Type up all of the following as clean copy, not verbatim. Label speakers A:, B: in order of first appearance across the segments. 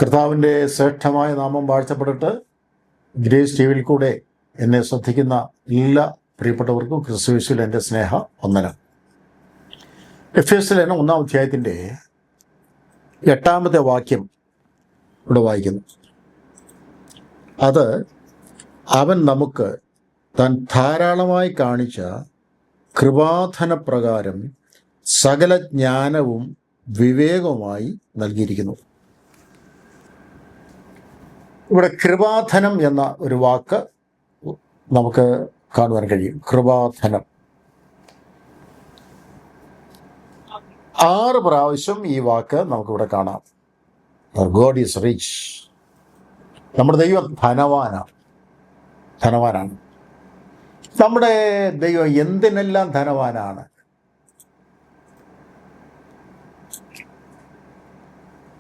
A: കർത്താവിൻ്റെ ശ്രേഷ്ഠമായ നാമം വാഴ്ത്തപ്പെട്ടിട്ട് ഗ്രേസ് ടി വിയിൽ കൂടെ എന്നെ ശ്രദ്ധിക്കുന്ന എല്ലാ പ്രിയപ്പെട്ടവർക്കും ക്രിസ്തുയേശുവിൽ എൻ്റെ സ്നേഹ വന്ദനം. എഫേസ്യർ 1 അധ്യായത്തിൻ്റെ 8 വാക്യം ഇവിടെ വായിക്കുന്നു. അത് അവൻ നമുക്ക് താൻ ധാരാളമായി കാണിച്ച കൃപാധനപ്രകാരം സകല ജ്ഞാനവും വിവേകവുമായി നൽകിയിരിക്കുന്നു. ഇവിടെ കൃപാധനം എന്ന ഒരു വാക്ക് നമുക്ക് കാണുവാൻ കഴിയും. കൃപാധനം 6 പ്രാവശ്യം ഈ വാക്ക് നമുക്കിവിടെ കാണാം. God is rich. നമ്മുടെ ദൈവം ധനവാനാണ്. നമ്മുടെ ദൈവം എന്തിനെല്ലാം ധനവാനാണ്.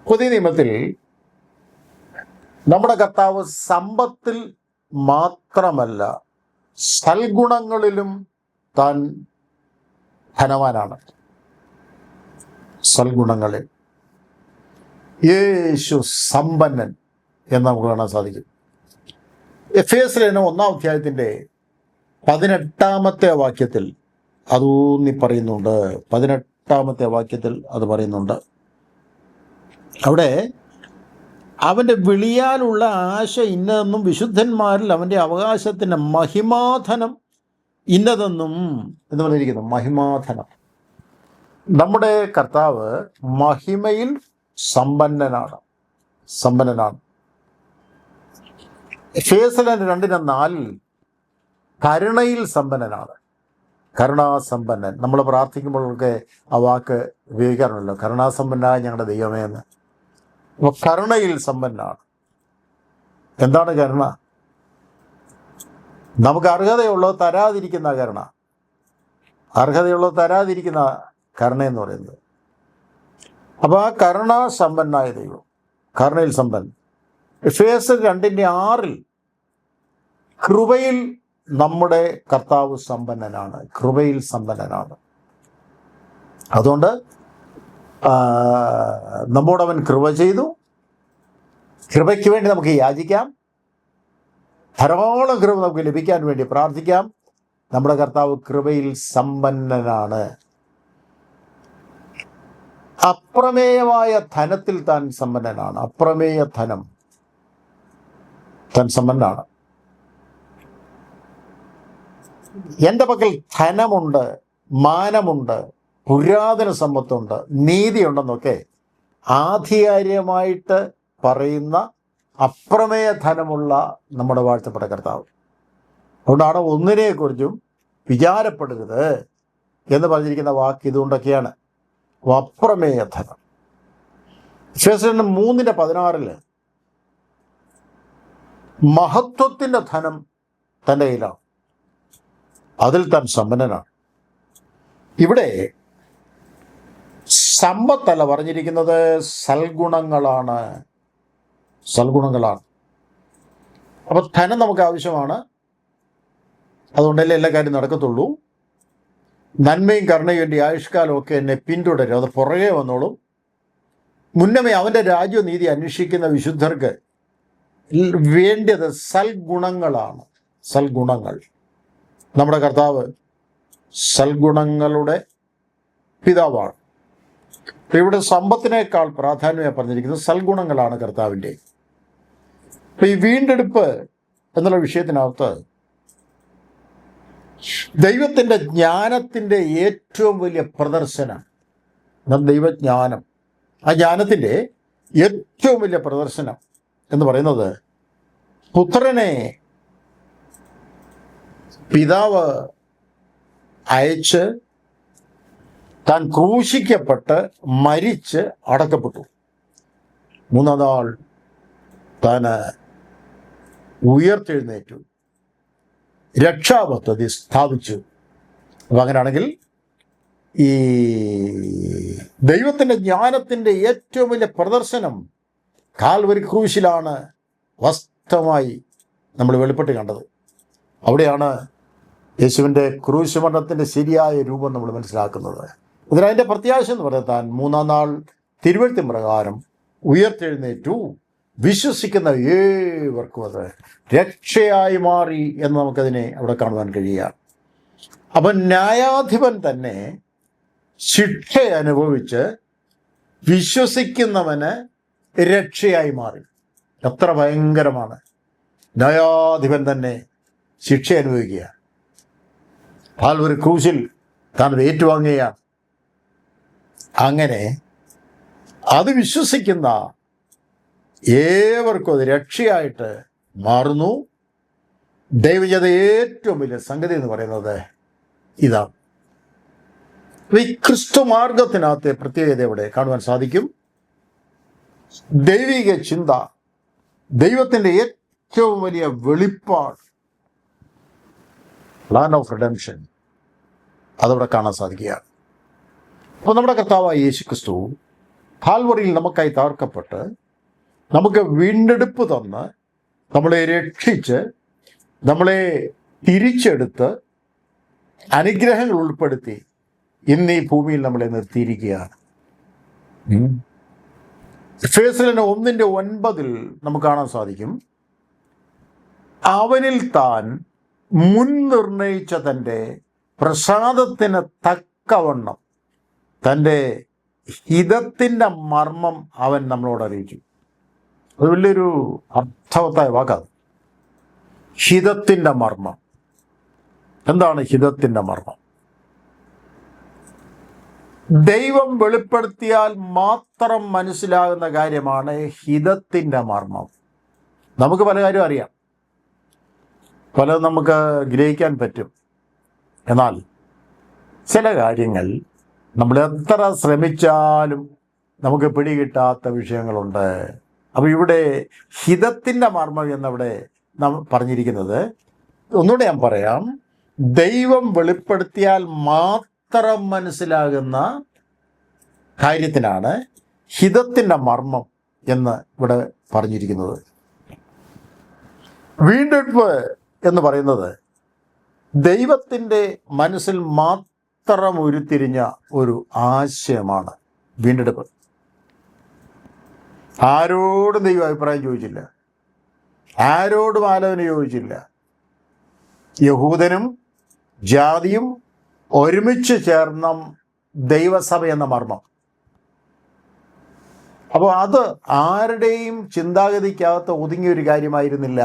A: പുതിയ നിയമത്തിൽ നമ്മുടെ കർത്താവ് സമ്പത്തിൽ മാത്രമല്ല സൽഗുണങ്ങളിലും താൻ ധനവാനാണ്. സൽഗുണങ്ങളിൽ യേശു സമ്പന്നൻ എന്ന് നമുക്ക് കാണാൻ സാധിക്കും. എഫേസ്യർ 1 അധ്യായത്തിൻ്റെ 18 വാക്യത്തിൽ അതൂന്നി പറയുന്നുണ്ട്. 18 വാക്യത്തിൽ അത് പറയുന്നുണ്ട്. അവിടെ അവൻ്റെ വിളിയാലുള്ള ആശ ഇന്നതെന്നും വിശുദ്ധന്മാരിൽ അവൻ്റെ അവകാശത്തിൻ്റെ മഹിമാധനം ഇന്നതെന്നും എന്ന് പറഞ്ഞിരിക്കുന്നു. മഹിമാധനം. നമ്മുടെ കർത്താവ് മഹിമയിൽ സമ്പന്നനാണ്. എഫേസ്യർ 2:4 കരുണയിൽ സമ്പന്നനാണ്. കരുണാസമ്പന്നൻ. നമ്മൾ പ്രാർത്ഥിക്കുമ്പോഴൊക്കെ ആ വാക്ക് ഉപയോഗിക്കാറുണ്ടല്ലോ, കരുണാസമ്പന്നനായ ഞങ്ങളുടെ ദൈവമേ എന്ന്. അപ്പോൾ കരുണയിൽ സമ്പന്നനാണ്. എന്താണ് കരുണ? നമുക്ക് അർഹതയുള്ളത് തരാതിരിക്കുന്ന കരുണ. അർഹതയുള്ളത് തരാതിരിക്കുന്ന കരുണയെന്ന് പറയുന്നത്. അപ്പോൾ ആ കരുണാസമ്പന്നായ ദൈവം, കരുണയിൽ സമ്പന്നൻ. എഫേസ്യർ 2:6 കൃപയിൽ നമ്മുടെ കർത്താവ് സമ്പന്നനാണ്. കൃപയിൽ സമ്പന്നനാണ്. അതുകൊണ്ട് നമ്മോട് അവൻ കൃപ ചെയ്തു. കൃപയ്ക്ക് വേണ്ടി നമുക്ക് യാചിക്കാം. ധാരാളം കൃപ നമുക്ക് ലഭിക്കാൻ വേണ്ടി പ്രാർത്ഥിക്കാം. നമ്മുടെ കർത്താവ് കൃപയിൽ സമ്പന്നനാണ്. അപ്രമേയമായ ധനത്തിൽ താൻ സമ്പന്നനാണ്. അപ്രമേയ ധനം താൻ സമ്പന്നനാണ്. എൻ്റെ പക്കൽ ധനമുണ്ട്, മാനമുണ്ട്, പുരാതന സമ്പത്തുണ്ട്, നീതിയുണ്ടെന്നൊക്കെ ആധികാരികമായിട്ട് പറയുന്ന അപ്രമേയ ധനമുള്ള നമ്മുടെ വാഴ്ത്തപ്പെട്ട കർത്താവ്. അതുകൊണ്ടാണ് ഒന്നിനെക്കുറിച്ചും വിചാരപ്പെടരുത് എന്ന് പറഞ്ഞിരിക്കുന്ന വാക്ക് ഇതുകൊണ്ടൊക്കെയാണ്. അപ്രമേയ ധനം. എഫേസ്യർ 3:16 മഹത്വത്തിൻ്റെ ധനം തൻ്റെ കയ്യിലാണ്. അതിൽ താൻ സമ്പന്നനാണ്. ഇവിടെ സമ്പത്തല്ല പറഞ്ഞിരിക്കുന്നത്, സൽഗുണങ്ങളാണ്. അപ്പോൾ ധനം നമുക്ക് ആവശ്യമാണ്. അതുകൊണ്ടല്ലേ എല്ലാ കാര്യം നടക്കത്തുള്ളൂ. നന്മയും കരുണയും എൻ്റെ ആയുഷ്കാലമൊക്കെ എന്നെ പിന്തുടരും. അത് പുറകെ വന്നോളും. മുന്നമേ അവൻ്റെ രാജ്യനീതി അന്വേഷിക്കുന്ന വിശുദ്ധർക്ക് വേണ്ടത് സൽഗുണങ്ങളാണ്. സൽഗുണങ്ങൾ. നമ്മുടെ കർത്താവ് സൽഗുണങ്ങളുടെ പിതാവാണ്. ഇവിടെ സമ്പത്തിനേക്കാൾ പ്രാധാന്യമായി പറഞ്ഞിരിക്കുന്നത് സൽഗുണങ്ങളാണ് കർത്താവിൻ്റെ. ഈ വീണ്ടെടുപ്പ് എന്നുള്ള വിഷയത്തിനകത്ത് ദൈവത്തിൻ്റെ ജ്ഞാനത്തിൻ്റെ ഏറ്റവും വലിയ പ്രദർശനം, ദൈവജ്ഞാനം, ആ ജ്ഞാനത്തിൻ്റെ ഏറ്റവും വലിയ പ്രദർശനം എന്ന് പറയുന്നത് പുത്രനെ പിതാവ് അയച്ച് താൻ ക്രൂശിക്കപ്പെട്ട് മരിച്ച് അടക്കപ്പെട്ടു. 3-ാം നാൾ താൻ ഉയർത്തെഴുന്നേറ്റു, രക്ഷാപദ്ധതി സ്ഥാപിച്ചു. അപ്പം അങ്ങനെയാണെങ്കിൽ ഈ ദൈവത്തിൻ്റെ ജ്ഞാനത്തിൻ്റെ ഏറ്റവും വലിയ പ്രദർശനം കാൽവരി ക്രൂശിലാണ് വാസ്തവമായി നമ്മൾ വെളിപ്പെട്ട് കണ്ടത്. അവിടെയാണ് യേശുവിൻ്റെ ക്രൂശ് മരണത്തിൻ്റെ ശരിയായ രൂപം നമ്മൾ മനസ്സിലാക്കുന്നത്. ഇതിനതിൻ്റെ പ്രത്യാശ എന്ന് പറയുന്നത് താൻ 3-ാം നാൾ തിരുവെഴുത്തിൻ പ്രകാരം ഉയർത്തെഴുന്നേറ്റു വിശ്വസിക്കുന്ന ഏവർക്കും അത് രക്ഷയായി മാറി എന്ന് നമുക്കതിനെ അവിടെ കാണുവാൻ കഴിയുക. അപ്പം ന്യായാധിപൻ തന്നെ ശിക്ഷ അനുഭവിച്ച് വിശ്വസിക്കുന്നവന് രക്ഷയായി മാറി. എത്ര ഭയങ്കരമാണ്! ന്യായാധിപൻ തന്നെ ശിക്ഷ അനുഭവിക്കുക, ഒരു ക്രൂശിൽ താൻ ഏറ്റുവാങ്ങുകയാണ്. അങ്ങനെ അത് വിശ്വസിക്കുന്ന ഏവർക്കും അത് രക്ഷയായിട്ട് മാറുന്നു. ദൈവജനത ഏറ്റവും വലിയ സംഗതി എന്ന് പറയുന്നത് ഇതാണ്. ഈ ക്രിസ്തു മാർഗത്തിനകത്തെ പ്രത്യേകത ഇവിടെ കാണുവാൻ സാധിക്കും. ദൈവിക ചിന്ത, ദൈവത്തിൻ്റെ ഏറ്റവും വലിയ വെളിപ്പാട്, പ്ലാൻ ഓഫ് റിഡംഷൻ, അതവിടെ കാണാൻ സാധിക്കുകയാണ്. അപ്പോൾ നമ്മുടെ കർത്താവായ യേശു ക്രിസ്തു കാൽവറിയിൽ നമുക്കായി തകർക്കപ്പെട്ട് നമുക്ക് വീണ്ടെടുപ്പ് തന്ന് നമ്മളെ രക്ഷിച്ച് നമ്മളെ തിരിച്ചെടുത്ത് അനുഗ്രഹങ്ങൾ ഉൾപ്പെടുത്തി ഇന്ന് ഈ ഭൂമിയിൽ നമ്മളെ നിർത്തിയിരിക്കുകയാണ്. എഫേസ്യർ 1:9 നമുക്ക് കാണാൻ സാധിക്കും, അവനിൽ താൻ മുൻ നിർണയിച്ച തൻ്റെ പ്രസാദത്തിന് തക്കവണ്ണം തൻ്റെ ഹിതത്തിൻ്റെ മർമ്മം അവൻ നമ്മളോട് അറിയിച്ചു. അത് വലിയൊരു അർത്ഥവത്തായ വാക്കാണ്. ഹിതത്തിൻ്റെ മർമ്മം. എന്താണ് ഹിതത്തിൻ്റെ മർമ്മം? ദൈവം വെളിപ്പെടുത്തിയാൽ മാത്രം മനസ്സിലാകുന്ന കാര്യമാണ് ഹിതത്തിൻ്റെ മർമ്മം. നമുക്ക് പല കാര്യം അറിയാം, പലതും നമുക്ക് ഗ്രഹിക്കാൻ പറ്റും. എന്നാൽ ചില കാര്യങ്ങൾ നമ്മൾ എത്ര ശ്രമിച്ചാലും നമുക്ക് പിടികിട്ടാത്ത വിഷയങ്ങളുണ്ട്. അപ്പോൾ ഇവിടെ ഹിതത്തിൻ്റെ മർമ്മം എന്നവിടെ നാം പറഞ്ഞിരിക്കുന്നത്, ഒന്നുകൂടെ ഞാൻ പറയാം, ദൈവം വെളിപ്പെടുത്തിയാൽ മാത്രം മനസ്സിലാകുന്ന കാര്യത്തിനാണ് ഹിതത്തിൻ്റെ മർമ്മം എന്ന് ഇവിടെ പറഞ്ഞിരിക്കുന്നത്. വീണ്ടെടുപ്പ് എന്ന് പറയുന്നത് ദൈവത്തിൻ്റെ മനസ്സിൽ മാത്രം ഉരുത്തിരിഞ്ഞ ഒരു ആശയമാണ്. വീണ്ടെടുപ്പ് ആരോടും ദൈവം അഭിപ്രായം ചോദിച്ചില്ല, ആരോടും ആലോചന ചോദിച്ചില്ല. യഹൂദനും ജാതിയും ഒരുമിച്ച് ചേർന്ന ദൈവസഭ എന്ന മർമ്മം. അപ്പോൾ അത് ആരുടെയും ചിന്താഗതിക്കകത്ത് ഒതുങ്ങിയൊരു കാര്യമായിരുന്നില്ല.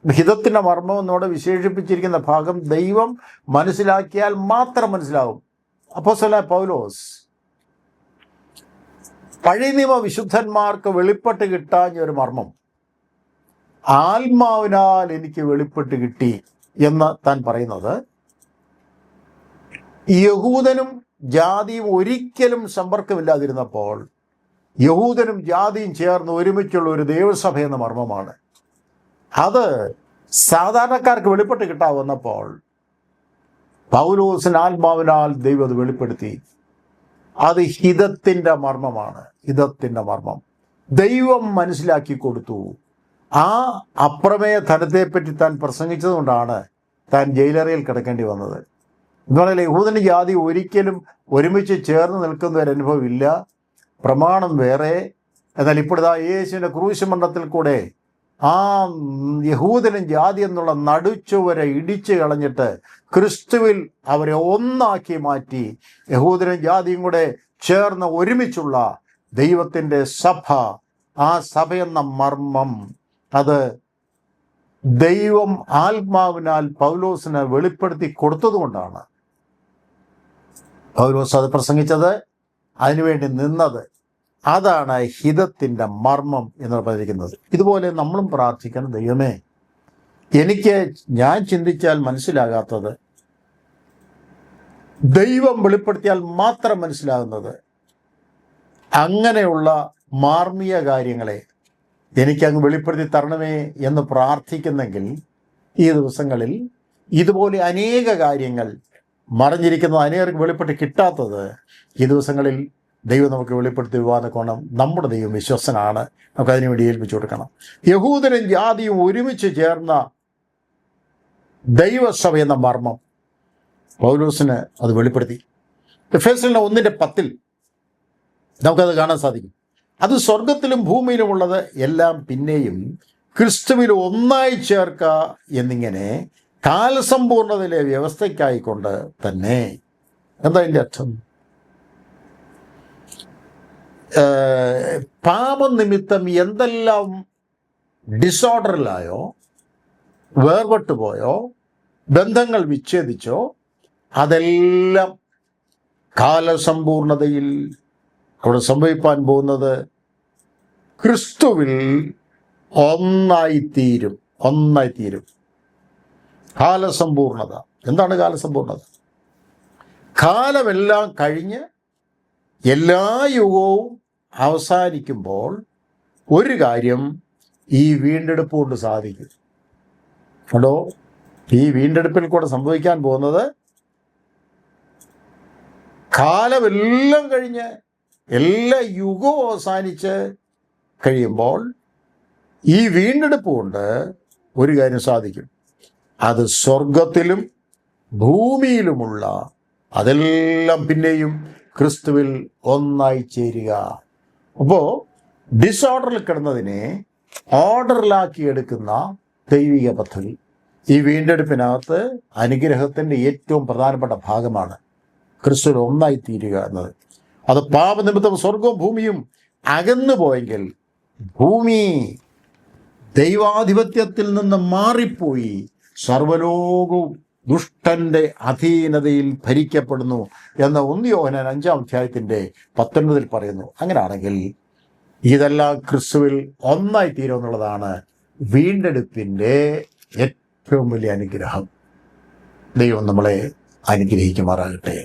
A: ഹിതത്തിൻ്റെ മർമ്മം എന്നോട് വിശേഷിപ്പിച്ചിരിക്കുന്ന ഭാഗം ദൈവം മനസ്സിലാക്കിയാൽ മാത്രം മനസ്സിലാകും. അപ്പോസ്തലനായ പൗലോസ് പഴയ നിയമ വിശുദ്ധന്മാർക്ക് വെളിപ്പെട്ട് കിട്ടാഞ്ഞൊരു മർമ്മം ആത്മാവിനാൽ എനിക്ക് വെളിപ്പെട്ട് കിട്ടി എന്ന് താൻ പറയുന്നത്, യഹൂദനും ജാതിയും ഒരിക്കലും സമ്പർക്കമില്ലാതിരുന്നപ്പോൾ യഹൂദനും ജാതിയും ചേർന്ന് ഒരുമിച്ചുള്ള ഒരു ദൈവസഭ എന്ന മർമ്മമാണ്. അത് സാധാരണക്കാർക്ക് വെളിപ്പെട്ട് കിട്ടാവുന്നപ്പോൾ പൗലോസിന് ആത്മാവിനാൽ ദൈവം അത് വെളിപ്പെടുത്തി. അത് ഹിതത്തിൻ്റെ മർമ്മമാണ്. ഹിതത്തിൻ്റെ മർമ്മം ദൈവം മനസ്സിലാക്കി കൊടുത്തു. ആ അപ്രമേയ ധനത്തെപ്പറ്റി താൻ പ്രസംഗിച്ചതുകൊണ്ടാണ് താൻ ജയിലറയിൽ കിടക്കേണ്ടി വന്നത്. എന്ന് പറഞ്ഞാൽ യഹൂദന് ജാതി ഒരിക്കലും ഒരുമിച്ച് ചേർന്ന് നിൽക്കുന്ന ഒരു അനുഭവം ഇല്ല. പ്രമാണം വേറെ. എന്നാൽ ഇപ്പോഴത്തെ യേശുവിൻ്റെ ക്രൂശ് മണ്ഡലത്തിൽ കൂടെ ആ യഹൂദനും ജാതി എന്നുള്ള നടുച്ചുവരെ ഇടിച്ചു കളഞ്ഞിട്ട് ക്രിസ്തുവിൽ അവരെ ഒന്നാക്കി മാറ്റി യഹൂദനും ജാതിയും കൂടെ ചേർന്ന് ഒരുമിച്ചുള്ള ദൈവത്തിൻ്റെ സഭ, ആ സഭയെന്ന മർമ്മം അത് ദൈവം ആത്മാവിനാൽ പൗലോസിന് വെളിപ്പെടുത്തി കൊടുത്തതുകൊണ്ടാണ് പൗലോസ് അത് പ്രസംഗിച്ചത്, അതിനുവേണ്ടി നിന്നത്. അതാണ് ഹിതത്തിൻ്റെ മർമ്മം എന്ന് പറഞ്ഞിരിക്കുന്നത്. ഇതുപോലെ നമ്മളും പ്രാർത്ഥിക്കണം, ദൈവമേ ഞാൻ ചിന്തിച്ചാൽ മനസ്സിലാകാത്തത് ദൈവം വെളിപ്പെടുത്തിയാൽ മാത്രം മനസ്സിലാകുന്നത്, അങ്ങനെയുള്ള മാർമിക കാര്യങ്ങളെ എനിക്കങ്ങ് വെളിപ്പെടുത്തി തരണമേ എന്ന് പ്രാർത്ഥിക്കുന്നെങ്കിൽ ഈ ദിവസങ്ങളിൽ ഇതുപോലെ അനേക കാര്യങ്ങൾ മറഞ്ഞിരിക്കുന്നത് അനേകർക്ക് വെളിപ്പെട്ട് കിട്ടാത്തത് ഈ ദിവസങ്ങളിൽ ദൈവം നമുക്ക് വെളിപ്പെടുത്തി വിവാദക്കോണം. നമ്മുടെ ദൈവം വിശ്വസനാണ്, നമുക്കതിനു വേണ്ടി ഏൽപ്പിച്ചു കൊടുക്കണം. യഹൂദനും ജാതിയും ഒരുമിച്ച് ചേർന്ന ദൈവസഭ എന്ന മർമ്മം പൗലോസിന് അത് വെളിപ്പെടുത്തി. എഫേസ്യർ 1:10 നമുക്കത് കാണാൻ സാധിക്കും. അത് സ്വർഗത്തിലും ഭൂമിയിലുമുള്ളത് എല്ലാം പിന്നെയും ക്രിസ്തുവിൽ ഒന്നായി ചേർക്ക എന്നിങ്ങനെ കാലസമ്പൂർണതയിലെ വ്യവസ്ഥയ്ക്കായിക്കൊണ്ട് തന്നെ. എന്താ അതിൻ്റെ അർത്ഥം? പാപനിമിത്തം എന്തെല്ലാം ഡിസോർഡറിലായോ, വേർപെട്ടു പോയോ, ബന്ധങ്ങൾ വിച്ഛേദിച്ചോ, അതെല്ലാം കാലസമ്പൂർണതയിൽ അവിടെ സംഭവിപ്പാൻ പോകുന്നത് ക്രിസ്തുവിൽ ഒന്നായിത്തീരും. കാലസമ്പൂർണത. എന്താണ് കാലസമ്പൂർണത? കാലമെല്ലാം കഴിഞ്ഞ് എല്ലാ യുഗവും അവസാനിക്കുമ്പോൾ ഒരു കാര്യം ഈ വീണ്ടെടുപ്പ് കൊണ്ട് സാധിക്കും. കേട്ടോ, ഈ വീണ്ടെടുപ്പിൽ കൂടെ സംഭവിക്കാൻ പോകുന്നത് കാലമെല്ലാം കഴിഞ്ഞ് എല്ലാ യുഗവും അവസാനിച്ച് കഴിയുമ്പോൾ ഈ വീണ്ടെടുപ്പ് കൊണ്ട് ഒരു കാര്യം സാധിക്കും. അത് സ്വർഗത്തിലും ഭൂമിയിലുമുള്ള അതെല്ലാം പിന്നെയും ക്രിസ്തുവിൽ ഒന്നായി ചേരുക. അപ്പോൾ ഡിസോർഡറിൽ കിടന്നതിനെ ഓർഡറിലാക്കി എടുക്കുന്ന ദൈവിക പദ്ധതി ഈ വീണ്ടെടുപ്പിനകത്ത് അനുഗ്രഹത്തിൻ്റെ ഏറ്റവും പ്രധാനപ്പെട്ട ഭാഗമാണ് ക്രിസ്തുവിൽ ഒന്നായി തീരുക എന്നത്. അത് പാപനിമിത്തം സ്വർഗവും ഭൂമിയും അകന്നു പോയെങ്കിൽ ഭൂമി ദൈവാധിപത്യത്തിൽ നിന്ന് മാറിപ്പോയി സർവ്വലോകവും ദുഷ്ടന്റെ അധീനതയിൽ ഭരിക്കപ്പെടുന്നു എന്ന് 1 യോഹന്നാൻ 5:19 പറയുന്നു. അങ്ങനെയാണെങ്കിൽ ഇതെല്ലാം ക്രിസ്തുവിൽ ഒന്നായി തീരുമെന്നുള്ളതാണ് വീണ്ടെടുപ്പിൻ്റെ ഏറ്റവും വലിയ അനുഗ്രഹം. ദൈവം നമ്മളെ അനുഗ്രഹിക്കുമാറാകട്ടെ.